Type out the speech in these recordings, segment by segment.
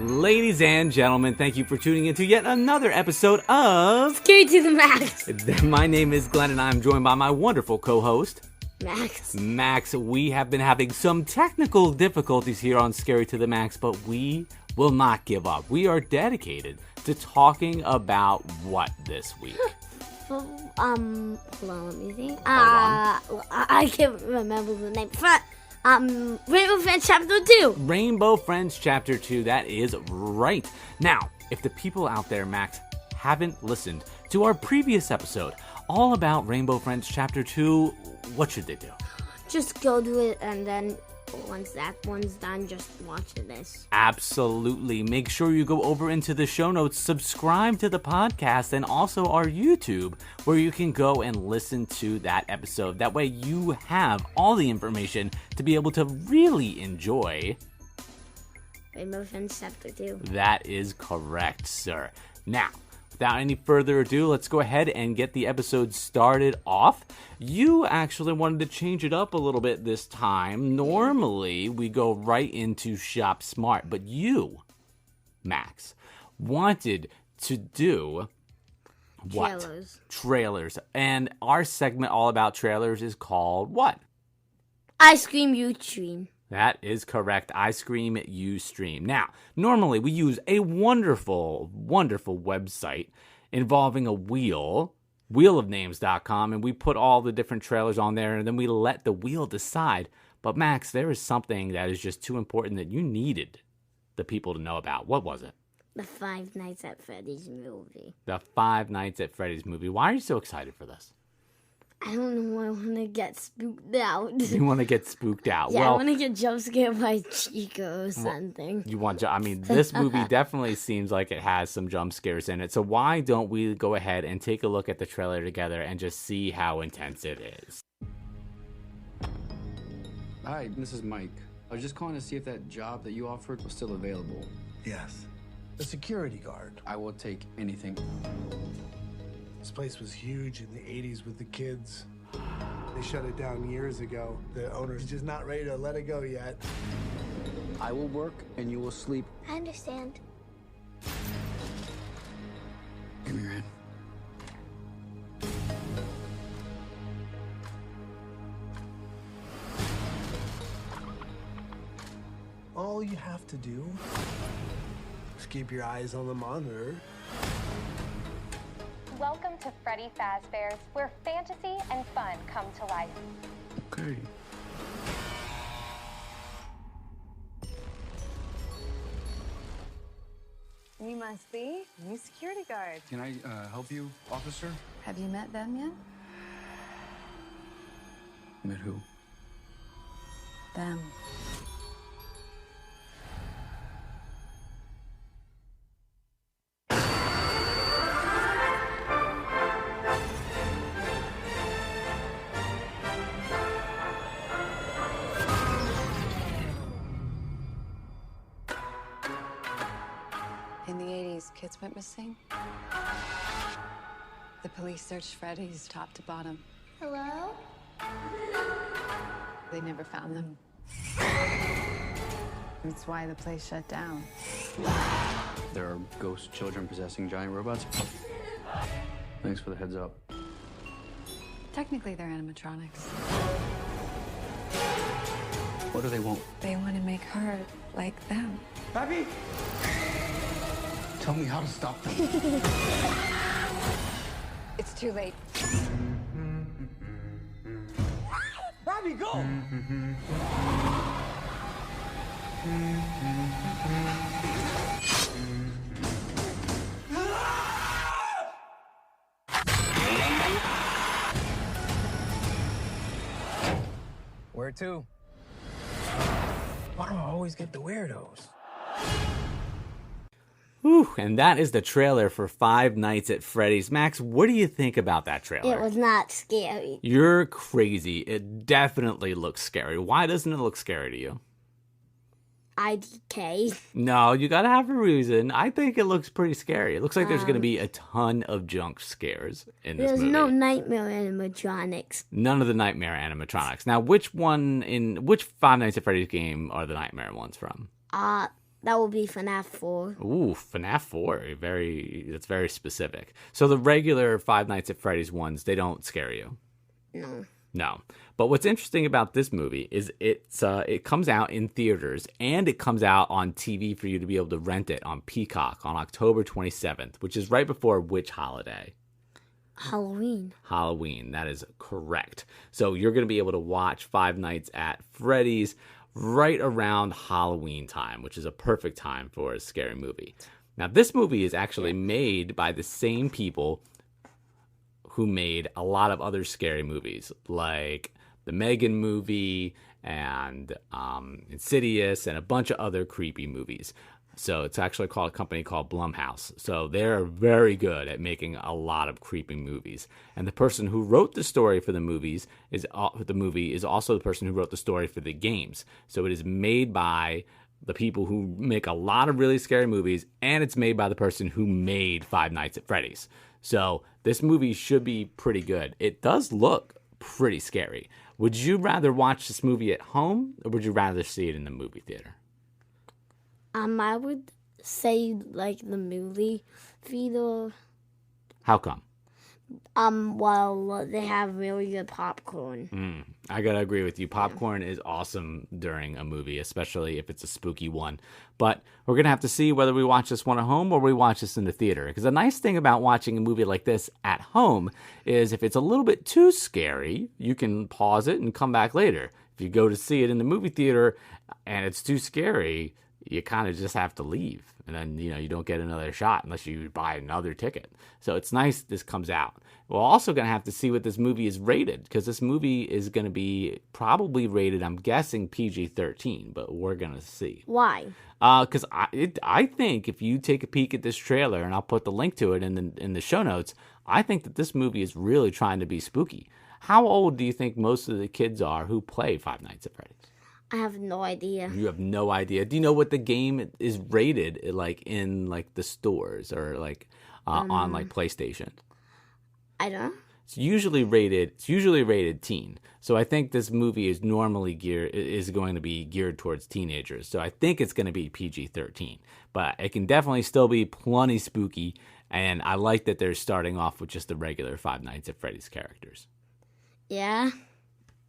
Ladies and gentlemen, thank you for tuning in to yet another episode of Scary to the Max. My name is Glenn and I'm joined by my wonderful co-host Max. We have been having some technical difficulties here on Scary to the Max, but we will not give up. We are dedicated to talking about what this week? Hold on, let me think. I can't remember the name. Rainbow Friends Chapter 2. Rainbow Friends Chapter 2, that is right. Now, if the people out there, Max, haven't listened to our previous episode all about Rainbow Friends Chapter 2, what should they do? Just go to it, and then once that one's done, just watch this. Absolutely. Make sure you go over into the show notes, subscribe to the podcast, and also our YouTube, where you can go and listen to that episode. That way you have all the information to be able to really enjoy Rainbow Friends Chapter 2. That is correct, sir. Now, without any further ado, let's go ahead and get the episode started off. You actually wanted to change it up a little bit this time. Normally, we go right into Shop Smart, but you, Max, wanted to do what? Trailers. And our segment all about trailers is called what? Ice Cream You Stream. That is correct. I Scream, You Stream. Now, normally we use a wonderful, wonderful website involving a wheel, wheelofnames.com, and we put all the different trailers on there, and then we let the wheel decide. But Max, there is something that is just too important that you needed the people to know about. What was it? The Five Nights at Freddy's movie. The Five Nights at Freddy's movie. Why are you so excited for this? I don't know. I want to get spooked out. You want to get spooked out? Yeah, well, I want to get jump scared by Chico or something. You want? I mean, this movie definitely seems like it has some jump scares in it. So why don't we go ahead and take a look at the trailer together and just see how intense it is? Hi, this is Mike. I was just calling to see if that job that you offered was still available. Yes. The security guard. I will take anything. This place was huge in the 80s with the kids. They shut it down years ago. The owner's just not ready to let it go yet. I will work and you will sleep. I understand. Give me your hand. All you have to do is keep your eyes on the monitor. Welcome to Freddy Fazbear's, where fantasy and fun come to life. Okay. You must be new security guard. Can I help you, officer? Have you met them yet? Met who? Them. In the 80s, kids went missing. The police searched Freddy's top to bottom. Hello? They never found them. That's why the place shut down. There are ghost children possessing giant robots. Thanks for the heads up. Technically, they're animatronics. What do they want? They want to make her like them. Pappy! Tell me how to stop them. It's too late. Pappy, go! Where to? Why do I always get the weirdos? Whew, and that is the trailer for Five Nights at Freddy's. Max, what do you think about that trailer? It was not scary. You're crazy. It definitely looks scary. Why doesn't it look scary to you? IDK. No, you gotta have a reason. I think it looks pretty scary. It looks like there's gonna be a ton of junk scares in this There's movie. no nightmare animatronics. None of the nightmare animatronics. Now, which Five Nights at Freddy's game are the nightmare ones from? That will be FNAF 4. Ooh, FNAF 4. That's very specific. So the regular Five Nights at Freddy's ones, they don't scare you. No. No. But what's interesting about this movie is it comes out in theaters and it comes out on TV for you to be able to rent it on Peacock on October 27th, which is right before which holiday? Halloween. Halloween. That is correct. So you're going to be able to watch Five Nights at Freddy's right around Halloween time, which is a perfect time for a scary movie. Now, this movie is actually made by the same people who made a lot of other scary movies, like the Megan movie and Insidious and a bunch of other creepy movies. So it's actually called a company called Blumhouse. So they're very good at making a lot of creepy movies. And the person who wrote the story for the movie is also the person who wrote the story for the games. So it is made by the people who make a lot of really scary movies, and it's made by the person who made Five Nights at Freddy's. So this movie should be pretty good. It does look pretty scary. Would you rather watch this movie at home, or would you rather see it in the movie theater? I would say like the movie theater. How come? Well, they have really good popcorn. I gotta agree with you. Popcorn is awesome during a movie, especially if it's a spooky one. But we're gonna have to see whether we watch this one at home or we watch this in the theater. Because the nice thing about watching a movie like this at home is if it's a little bit too scary, you can pause it and come back later. If you go to see it in the movie theater and it's too scary, you kind of just have to leave. And then, you don't get another shot unless you buy another ticket. So it's nice this comes out. We're also going to have to see what this movie is rated, because this movie is going to be probably rated, I'm guessing, PG-13, but we're going to see. Why? Because I think if you take a peek at this trailer, and I'll put the link to it in the show notes, I think that this movie is really trying to be spooky. How old do you think most of the kids are who play Five Nights at Freddy's? I have no idea. You have no idea. Do you know what the game is rated like in like the stores or like on like PlayStation? I don't know. It's usually rated teen. So I think this movie is going to be geared towards teenagers. So I think it's going to be PG-13, but it can definitely still be plenty spooky. And I like that they're starting off with just the regular Five Nights at Freddy's characters. Yeah.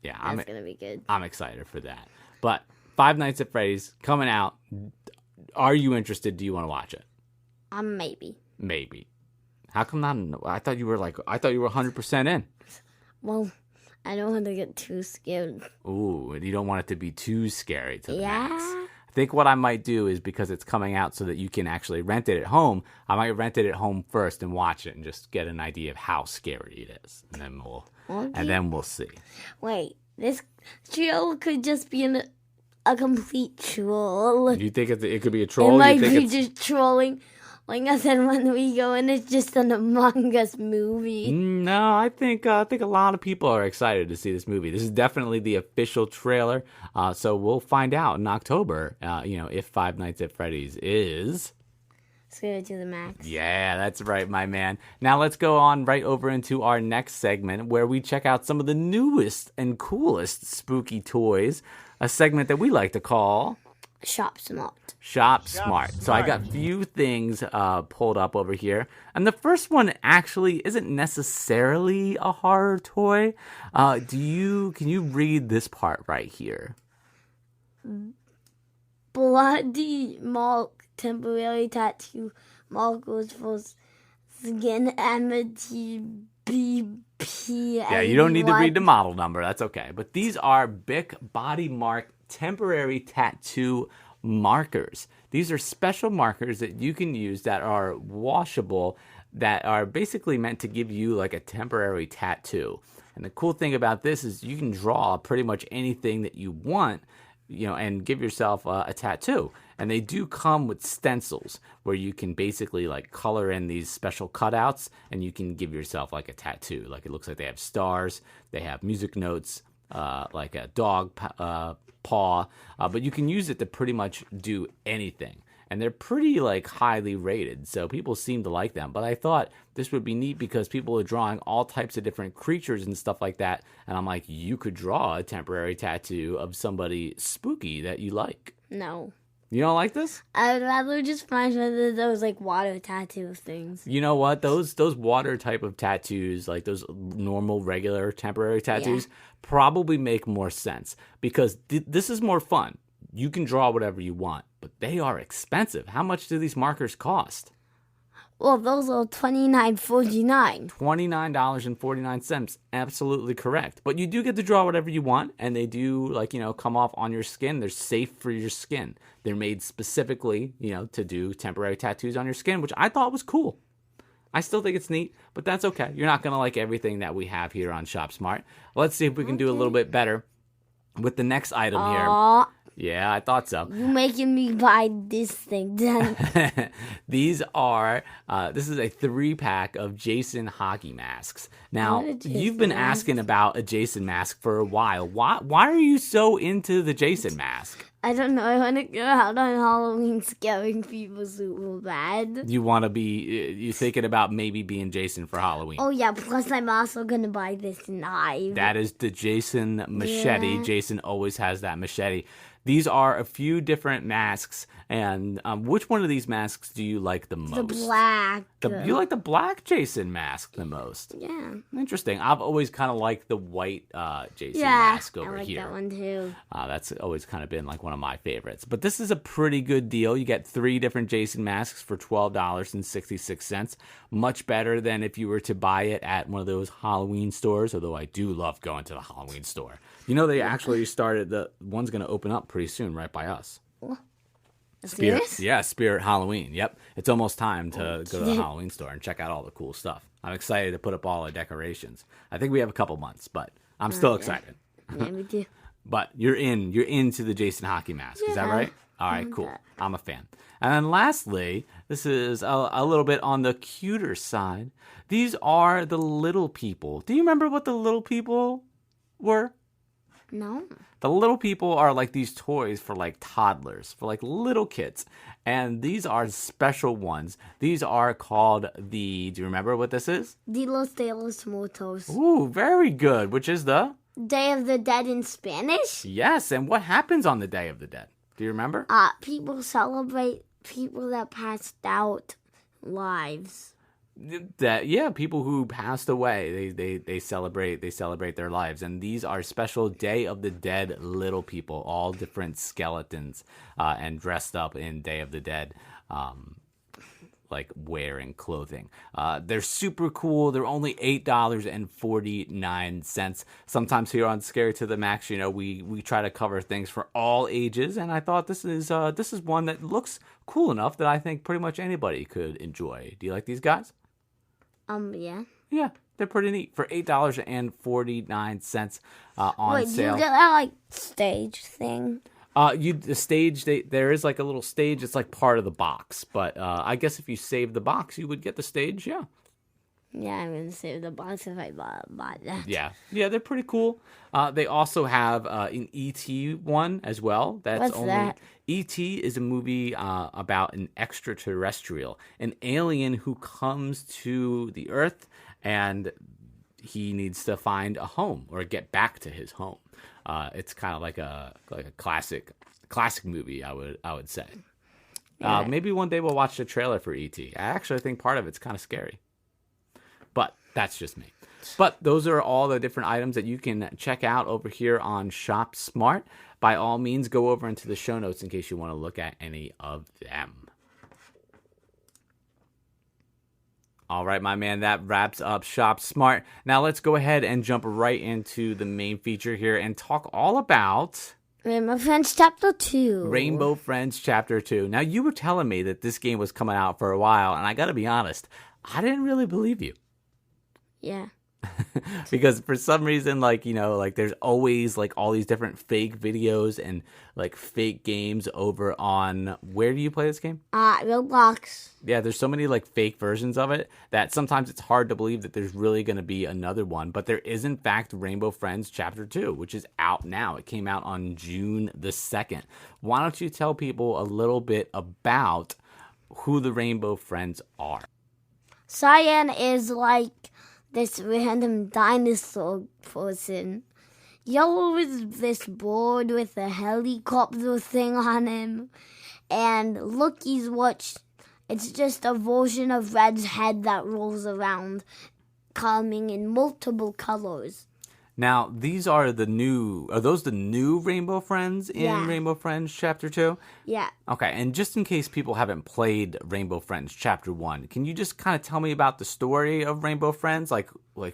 Yeah, That's going to be good. I'm excited for that. But Five Nights at Freddy's coming out. Are you interested? Do you want to watch it? Maybe. Maybe. How come not? I thought you were 100% in. Well, I don't want to get too scared. Ooh, you don't want it to be too scary to the max. Yeah. I think what I might do is, because it's coming out so that you can actually rent it at home, I might rent it at home first and watch it and just get an idea of how scary it is. And then we'll see. Wait, this troll could just be a complete troll. You think it could be a troll? It might be just trolling. Like I said, when we go in, it's just an Among Us movie. No, I think a lot of people are excited to see this movie. This is definitely the official trailer, so we'll find out in October. If Five Nights at Freddy's is scary to the max. Yeah, that's right, my man. Now let's go on right over into our next segment, where we check out some of the newest and coolest spooky toys. A segment that we like to call Shop Smart. Shop Smart. So I got a few things pulled up over here. And the first one actually isn't necessarily a horror toy. Can you read this part right here? Bloody mark, temporary tattoo markers for skin amity BP. Yeah, you don't need to read the model number. That's okay. But these are Bic Body Mark temporary tattoo markers. These are special markers that you can use that are washable, that are basically meant to give you like a temporary tattoo. And the cool thing about this is you can draw pretty much anything that you want, and give yourself a tattoo. And they do come with stencils where you can basically like color in these special cutouts and you can give yourself like a tattoo. Like it looks like they have stars, they have music notes, like a dog paw, but you can use it to pretty much do anything. And they're pretty like highly rated, so people seem to like them. But I thought this would be neat because people are drawing all types of different creatures and stuff like that. And I'm like, you could draw a temporary tattoo of somebody spooky that you like. No. You don't like this? I would rather just find one of those like water tattoo things. You know what? Those water type of tattoos, like those normal, regular, temporary tattoos, probably make more sense because this is more fun. You can draw whatever you want, but they are expensive. How much do these markers cost? Well, those are $29.49. $29.49. Absolutely correct. But you do get to draw whatever you want, and they do, come off on your skin. They're safe for your skin. They're made specifically, to do temporary tattoos on your skin, which I thought was cool. I still think it's neat, but that's okay. You're not going to like everything that we have here on Shop Smart. Let's see if we can do a little bit better with the next item here. Yeah, I thought so. You're making me buy this thing then. These are, this is a 3-pack of Jason hockey masks. Now, you've been asking about a Jason mask for a while. Why are you so into the Jason mask? I don't know. I want to go out on Halloween scaring people super bad. You thinking about maybe being Jason for Halloween? Oh, yeah. Plus, I'm also going to buy this knife. That is the Jason machete. Yeah. Jason always has that machete. These are a few different masks, and which one of these masks do you like the most? The black. You like the black Jason mask the most? Yeah. Interesting. I've always kind of liked the white Jason mask over here. I like that one too. That's always kind of been like one of my favorites. But this is a pretty good deal. You get 3 different Jason masks for $12.66. Much better than if you were to buy it at one of those Halloween stores, although I do love going to the Halloween store. You know, they actually started, the one's going to open up pretty soon right by us. Spirit Halloween. Yep. It's almost time to go to the Halloween store and check out all the cool stuff. I'm excited to put up all the decorations. I think we have a couple months, but I'm still excited. Yeah, me too. But you're into the Jason hockey mask. Is that right? All right, cool. I'm a fan. And then lastly, this is a little bit on the cuter side. These are the little people. Do you remember what the little people were? No. The little people are like these toys for like toddlers, for like little kids. And these are special ones. These are called do you remember what this is? Los de los Muertos. Ooh, very good. Which is the? Day of the Dead in Spanish? Yes, and what happens on the Day of the Dead? Do you remember? People celebrate people that passed out lives. People who passed away, they celebrate their lives, and these are special Day of the Dead little people, all different skeletons, and dressed up in Day of the Dead, like wearing clothing. They're super cool. They're only $8.49. Sometimes here on Scary to the Max, we try to cover things for all ages, and I thought this is one that looks cool enough that I think pretty much anybody could enjoy. Do you like these guys? Yeah. Yeah, they're pretty neat for $8.49 on sale. Wait, you get that stage thing? The stage, there is like a little stage. It's like part of the box, but I guess if you save the box, you would get the stage. Yeah. Yeah, I'm gonna save the box if I buy that. Yeah, they're pretty cool. They also have an E.T. one as well. What's that? E.T. is a movie about an extraterrestrial, an alien who comes to the Earth, and he needs to find a home or get back to his home. It's kind of like a classic movie, I would say. Yeah. Maybe one day we'll watch the trailer for E.T. I actually think part of it's kind of scary. But that's just me. But those are all the different items that you can check out over here on Shop Smart. By all means, go over into the show notes in case you want to look at any of them. All right, my man, that wraps up Shop Smart. Now let's go ahead and jump right into the main feature here and talk all about Rainbow Friends Chapter 2. Rainbow Friends Chapter 2. Now, you were telling me that this game was coming out for a while, and I got to be honest, I didn't really believe you. Yeah. Because for some reason, there's always all these different fake videos and fake games over on, where do you play this game? Roblox. Yeah, there's so many fake versions of it that sometimes it's hard to believe that there's really going to be another one. But there is in fact Rainbow Friends Chapter 2, which is out now. It came out on June the 2nd. Why don't you tell people a little bit about who the Rainbow Friends are? Cyan is this random dinosaur person. Yellow is this board with a helicopter thing on him. And Lookie's watch, it's just a version of Red's head that rolls around, coming in multiple colors. Now, are those the new Rainbow Friends in Yeah. Rainbow Friends Chapter 2? Yeah. Okay, and just in case people haven't played Rainbow Friends Chapter 1, can you just kind of tell me about the story of Rainbow Friends? Like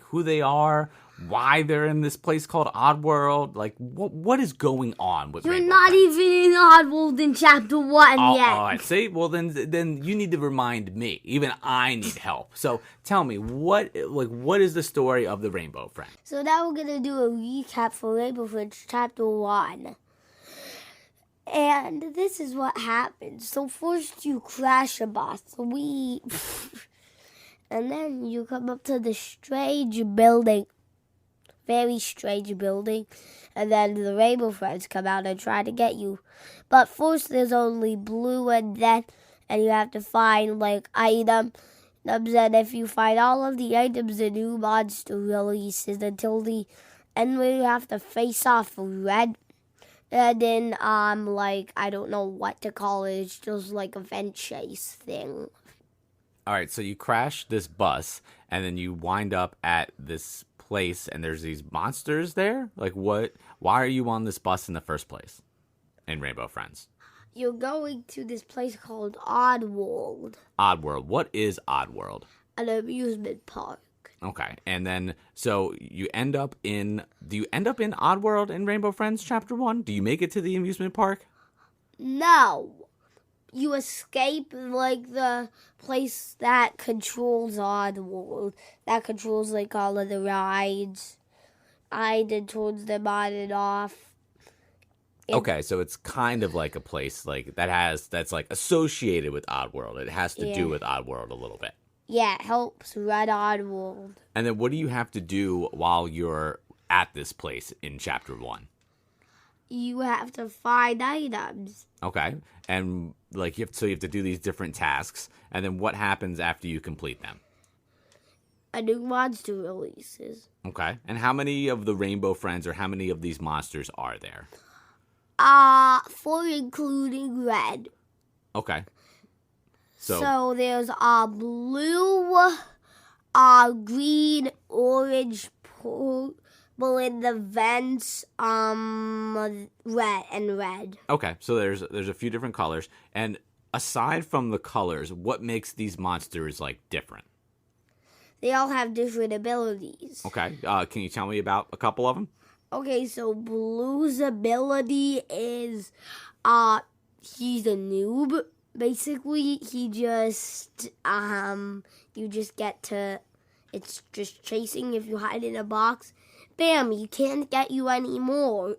who they are, why they're in this place called Oddworld? Like, what is going on with You're Rainbow not Friends? even in Oddworld in Chapter 1 yet. All right, see? Well, then you need to remind me. Even I need help. So tell me, what is the story of the Rainbow Friends? So now we're going to do a recap for Rainbow Friends Chapter 1. And this is what happened. So first you crash a boss. And then you come up to the strange building. Very strange building. And then the Rainbow Friends come out and try to get you. But first there's only blue and you have to find items. And if you find all of the items, the new monster releases until the end where you have to face off Red. And then, I don't know what to call it. It's just like a vent chase thing. All right, so you crash this bus, and then you wind up at this place, and there's these monsters there? Why are you on this bus in the first place in Rainbow Friends? You're going to this place called Oddworld. Oddworld. What is Oddworld? An amusement park. Okay, and then, so do you end up in Oddworld in Rainbow Friends Chapter 1? Do you make it to the amusement park? No. You escape, the place that controls Oddworld. That controls, all of the rides. I did towards them on and off. Okay, so it's kind of like a place that's associated with Oddworld. It has to do with Oddworld a little bit. Yeah, it helps Red Oddworld. And then what do you have to do while you're at this place in Chapter 1? You have to find items. Okay, and you have to do these different tasks, and then what happens after you complete them? A new monster releases. Okay, and how many of the Rainbow Friends or how many of these monsters are there? 4 including Red. Okay. So there's blue, green, orange, purple in the vents, red. Okay, so there's a few different colors, and aside from the colors, what makes these monsters different? They all have different abilities. Okay, can you tell me about a couple of them? Okay, so Blue's ability is, he's a noob. Basically, he just, you just get to, it's just chasing. If you hide in a box, bam, he can't get you anymore.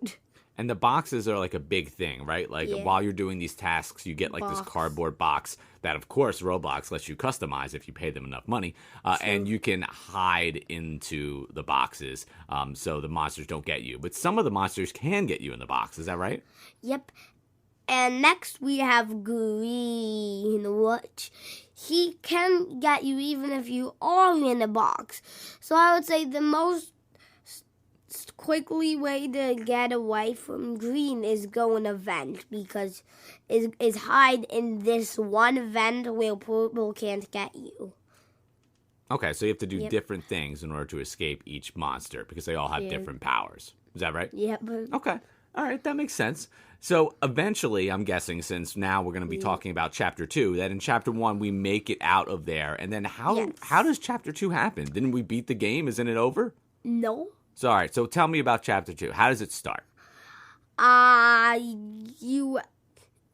And the boxes are a big thing, right? While you're doing these tasks, you get this cardboard box that, of course, Roblox lets you customize if you pay them enough money. And you can hide into the boxes so the monsters don't get you. But some of the monsters can get you in the box. Is that right? Yep. And next we have Green, which he can get you even if you are in a box. So I would say the most quickly way to get away from Green is go in a vent, because is hide in this one vent where Purple can't get you. Okay, so you have to do different things in order to escape each monster because they all have different powers. Is that right? Yep. Okay. All right, that makes sense. So eventually, I'm guessing, since now we're going to be talking about Chapter 2, that in Chapter 1 we make it out of there. And then how does Chapter 2 happen? Didn't we beat the game? Isn't it over? No. So, all right, so tell me about Chapter 2. How does it start? You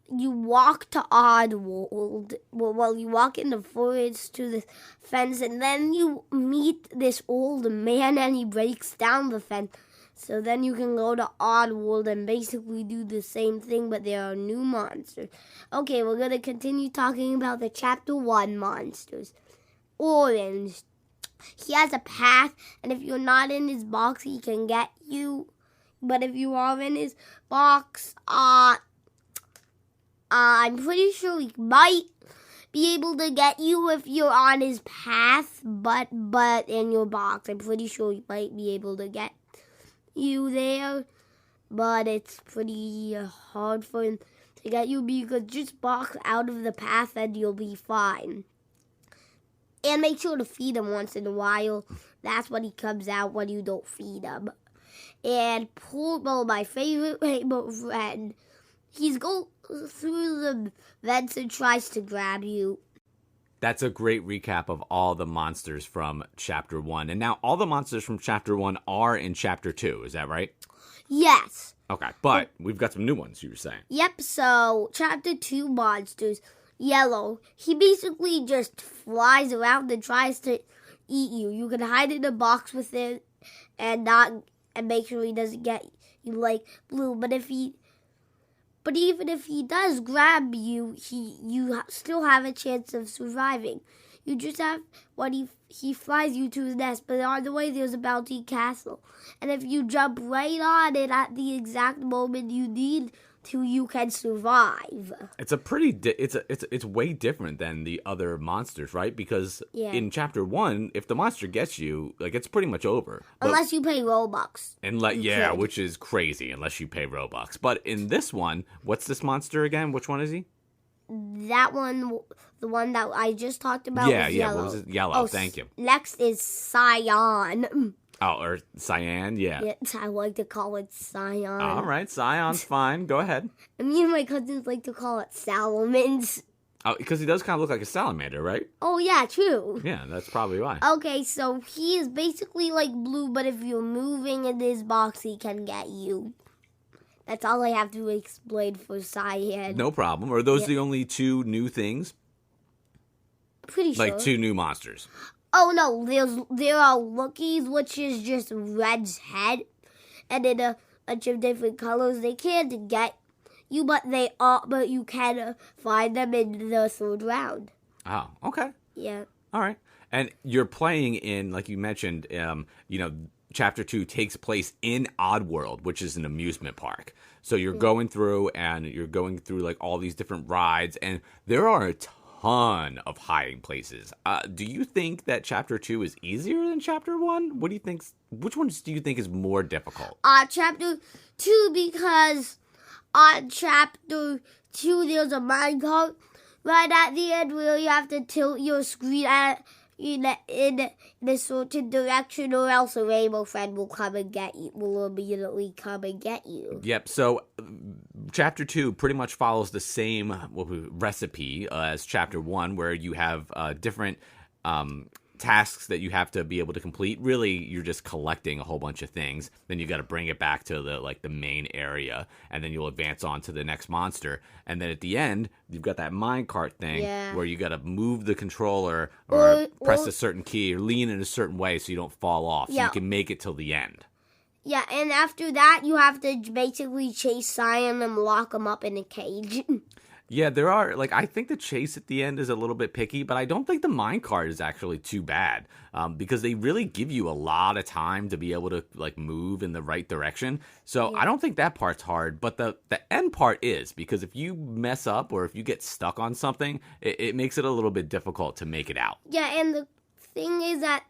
walk to Oddworld. Well, you walk in the forest to the fence, and then you meet this old man, and he breaks down the fence. So then you can go to Oddworld and basically do the same thing, but there are new monsters. Okay, we're going to continue talking about the Chapter 1 monsters. Orange. He has a path, and if you're not in his box, he can get you. But if you are in his box, I'm pretty sure he might be able to get you if you're on his path, but in your box, I'm pretty sure he might be able to get you there, but it's pretty hard for him to get you, but you could just box out of the path and you'll be fine. And make sure to feed him once in a while. That's when he comes out when you don't feed him. And Portable, my favorite rainbow friend, he's going through the vents and tries to grab you. That's a great recap of all the monsters from Chapter 1. And now all the monsters from Chapter 1 are in Chapter 2. Is that right? Yes. Okay, but we've got some new ones, you were saying. Yep, so Chapter 2 monsters. Yellow, he basically just flies around and tries to eat you. You can hide in a box with it and make sure he doesn't get you like Blue. But even if he does grab you, you still have a chance of surviving. You just have when he flies you to his nest, but on the way there's a bounty castle, and if you jump right on it at the exact moment you need to, you can survive. It's a pretty it's way different than the other monsters, right? Because in Chapter 1, if the monster gets you, like, it's pretty much over. Unless you pay Robux. Which is crazy unless you pay Robux. But in this one, what's this monster again? Which one is he? That one, the one that I just talked about, was yellow. What was it? Yellow, thank you. Next is Cyan. Oh, or Cyan, yeah. Yes, I like to call it Cyan. All right, Cyan's fine. Go ahead. And me and my cousins like to call it Salamence. Oh, because he does kind of look like a salamander, right? Oh, yeah, true. Yeah, that's probably why. Okay, so he is basically like Blue, but if you're moving in this box, he can get you. That's all I have to explain for Cyan. No problem. Are those the only two new things? Pretty sure. Like two new monsters. Oh, no, there are Lookies, which is just Red's head, and in a bunch of different colors. They can't get you, but you can find them in the third round. Oh, okay. Yeah. All right. And you're playing in, like you mentioned, Chapter 2 takes place in Oddworld, which is an amusement park. So you're going through like all these different rides, and there are a ton of hiding places. Do you think that Chapter 2 is easier than Chapter 1? What do you think? Which ones do you think is more difficult? Chapter 2, because on Chapter 2 there's a minecart right at the end where you have to tilt your screen in a certain direction, or else a rainbow friend will come and get you. Will immediately come and get you. Yep. So Chapter 2 pretty much follows the same recipe as Chapter 1, where you have different tasks that you have to be able to complete. Really, you're just collecting a whole bunch of things. Then you got to bring it back to the main area, and then you'll advance on to the next monster. And then at the end, you've got that minecart thing where you got to move the controller or press a certain key or lean in a certain way so you don't fall off. So you can make it till the end. Yeah, and after that, you have to basically chase Cyan and lock him up in a cage. Yeah, there are, I think the chase at the end is a little bit picky, but I don't think the minecart is actually too bad, because they really give you a lot of time to be able to, move in the right direction. So I don't think that part's hard, but the end part is, because if you mess up or if you get stuck on something, it makes it a little bit difficult to make it out. Yeah, and the thing is that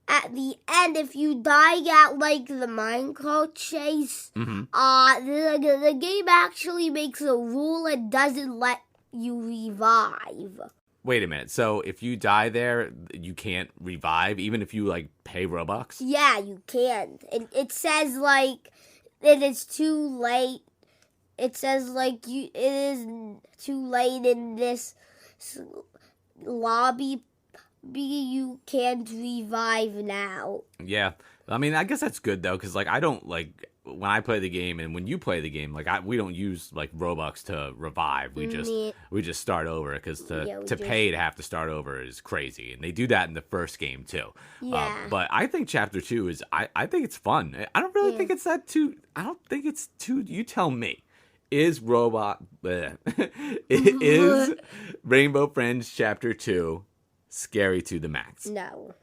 at the end, if you die at, the minecart chase, the game actually makes a rule and doesn't let you revive. Wait a minute. So if you die there, you can't revive, even if you, pay Robux? Yeah, you can't. It says, that it's too late. It says, it is too late in this lobby. You can't revive now. Yeah. I mean, I guess that's good, though, because, I don't, when I play the game and when you play the game, we don't use, Robux to revive. We just start over, because to pay to have to start over is crazy. And they do that in the first game, too. Yeah. But I think Chapter 2 is, I think it's fun. I don't really think it's that too, I don't think it's too, you tell me. Is Rainbow Friends Chapter 2 scary to the max? No.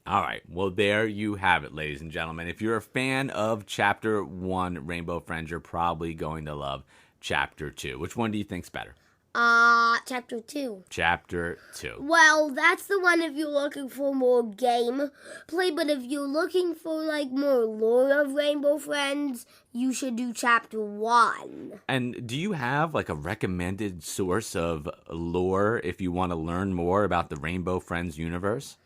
All right. Well, there you have it, ladies and gentlemen. If you're a fan of Chapter 1 Rainbow Friends, you're probably going to love Chapter 2. Which one do you think's better? Chapter 2. Chapter 2. Well, that's the one if you're looking for more gameplay, but if you're looking for, like, more lore of Rainbow Friends, you should do Chapter 1. And do you have, like, a recommended source of lore if you want to learn more about the Rainbow Friends universe?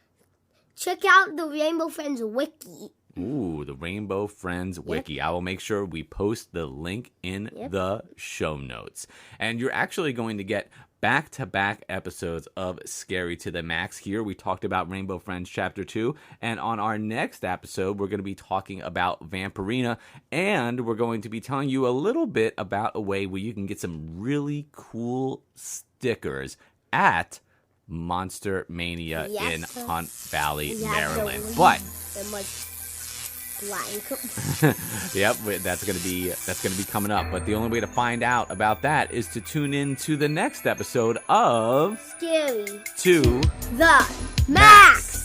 Check out the Rainbow Friends Wiki. Ooh, the Rainbow Friends Wiki. I will make sure we post the link in the show notes. And you're actually going to get back-to-back episodes of Scary to the Max. Here we talked about Rainbow Friends Chapter 2. And on our next episode, we're going to be talking about Vampirina. And we're going to be telling you a little bit about a way where you can get some really cool stickers at Monster Mania in Hunt Valley, Maryland. But yep, that's gonna be coming up. But the only way to find out about that is to tune in to the next episode of Scary to the Max.